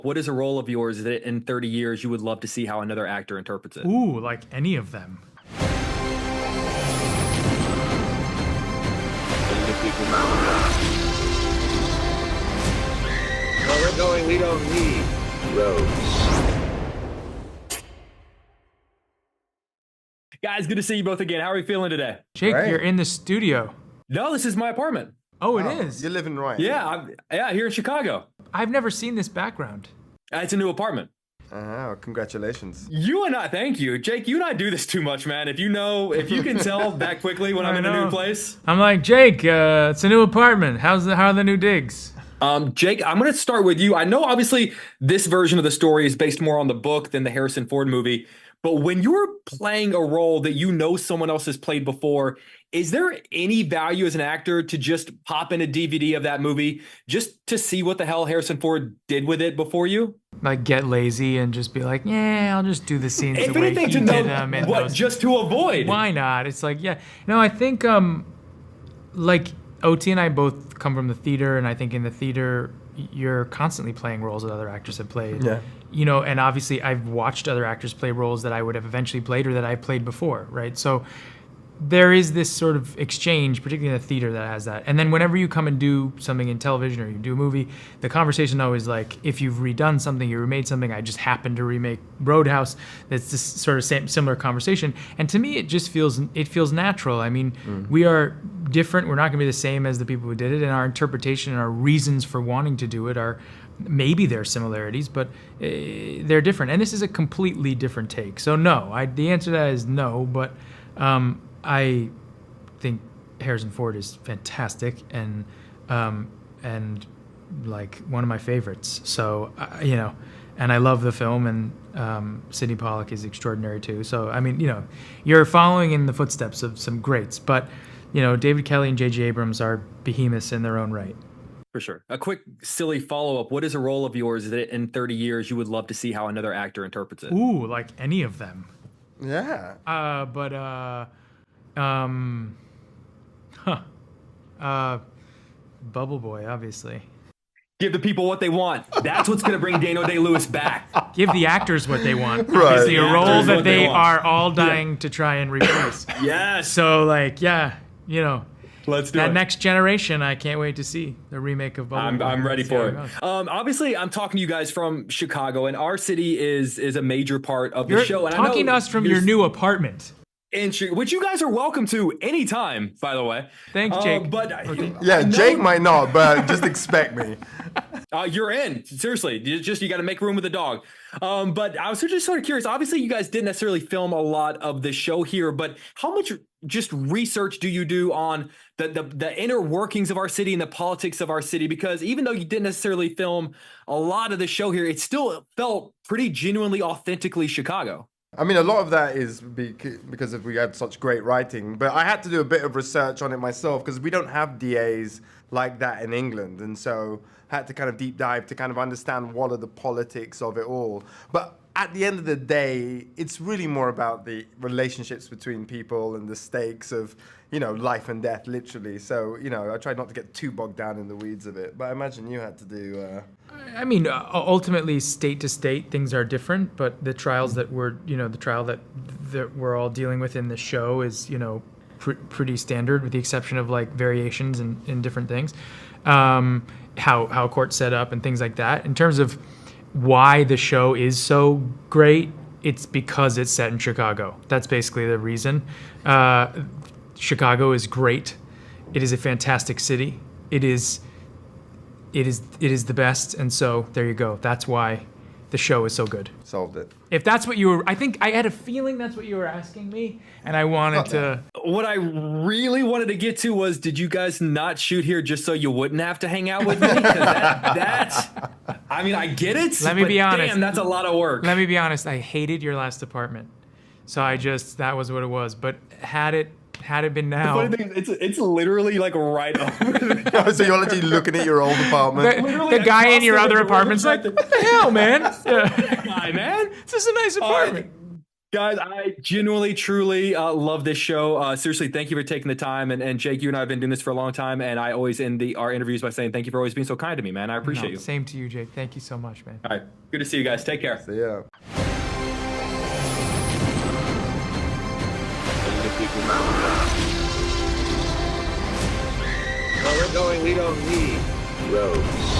What is a role of yours that in 30 years you would love to see how another actor interprets it? Ooh, like any of them. Where we're going, we don't need roads. Guys, good to see you both again. How are you feeling today? Jake, Great. you're in the studio. No, this is my apartment. Oh, it is. You're living right. Yeah, here in Chicago. I've never seen this background. It's a new apartment. Oh, congratulations. You and I, thank you. Jake, you and I do this too much, man. If you can tell that quickly when I'm in a new place. I'm like, Jake, it's a new apartment. How are the new digs? Jake, I'm going to start with you. I know obviously this version of the story is based more on the book than the Harrison Ford movie, but when you're playing a role that you know someone else has played before, is there any value as an actor to just pop in a DVD of that movie just to see what the hell Harrison Ford did with it before you? Like get lazy and just be like, yeah, I'll just do the scenes If the way anything, he to did know them. what just to avoid. Why not? It's like, yeah. No, I think like OT and I both come from the theater, and I think in the theater you're constantly playing roles that other actors have played. Yeah. You know, and obviously I've watched other actors play roles that I would have eventually played or that I've played before, right? So there is this sort of exchange, particularly in the theater, that has that. And then whenever you come and do something in television or you do a movie, the conversation always like, if you've redone something, you remade something. I just happened to remake Roadhouse. That's this sort of similar conversation. And to me, it just feels natural. I mean, we are different. We're not going to be the same as the people who did it, and our interpretation and our reasons for wanting to do it are maybe there are similarities, but they're different. And this is a completely different take. So no, the answer to that is no. But I think Harrison Ford is fantastic and like one of my favorites. So you know, and I love the film, and Sidney Pollack is extraordinary too. So I mean, you know, you're following in the footsteps of some greats, but you know, David Kelly and J.J. Abrams are behemoths in their own right. For sure. A quick, silly follow-up. What is a role of yours that in 30 years you would love to see how another actor interprets it? Ooh, like any of them. Yeah. Bubble Boy, obviously. Give the people what they want. That's what's going to bring Daniel Day-Lewis back. Give the actors what they want. Right. Obviously, a role Actors that what they they want. are all dying to try and replace. Yes. So, like, yeah, you know, Let's do that it. next generation, I can't wait to see the remake of Bubble Boy. I'm ready See for how it. goes. Obviously, I'm talking to you guys from Chicago, and our city is a major part of the You're show. And talking to us from your new apartment. which you guys are welcome to anytime, by the way. Thanks, Jake. But Yeah, I know- Jake might not, but just expect me. You're in. Seriously, you got to make room with the dog. But I was just sort of curious. Obviously, you guys didn't necessarily film a lot of the show here, but how much just research do you do on the inner workings of our city and the politics of our city? Because even though you didn't necessarily film a lot of the show here, it still felt pretty genuinely, authentically Chicago. I mean, a lot of that is because we had such great writing, but I had to do a bit of research on it myself because we don't have DAs like that in England, and so I had to kind of deep dive to kind of understand what are the politics of it all. But at the end of the day, it's really more about the relationships between people and the stakes of, you know, life and death, literally. So, you know, I tried not to get too bogged down in the weeds of it, but I imagine you had to do... I mean, ultimately, state to state, things are different, but the trials that the trial that we're all dealing with in the show is, you know, pretty standard, with the exception of like variations in different things, how court's set up and things like that. In terms of why the show is so great, it's because it's set in Chicago. That's basically the reason. Chicago is great. It is a fantastic city. It is the best, and so there you go. That's why the show is so good. Solved it. If that's what you were, I think I had a feeling that's what you were asking me, and I wanted to. What I really wanted to get to was, did you guys not shoot here just so you wouldn't have to hang out with me? 'Cause that's, I mean, I get it. Let me be honest. Damn, that's a lot of work. Let me be honest. I hated your last apartment, so that was what it was. But had it been now, The funny thing is, it's literally like right over. So you're literally looking at your old apartment. the guy in your other apartment's like, what the hell, man? Yeah. That guy, man. This is a nice apartment. Guys, I genuinely, truly love this show. Seriously, thank you for taking the time. And Jake, you and I have been doing this for a long time, and I always end our interviews by saying thank you for always being so kind to me, man. I appreciate you. Same to you, Jake. Thank you so much, man. All right, good to see you guys. Take care. So, yeah. Where we're going, we don't need roads.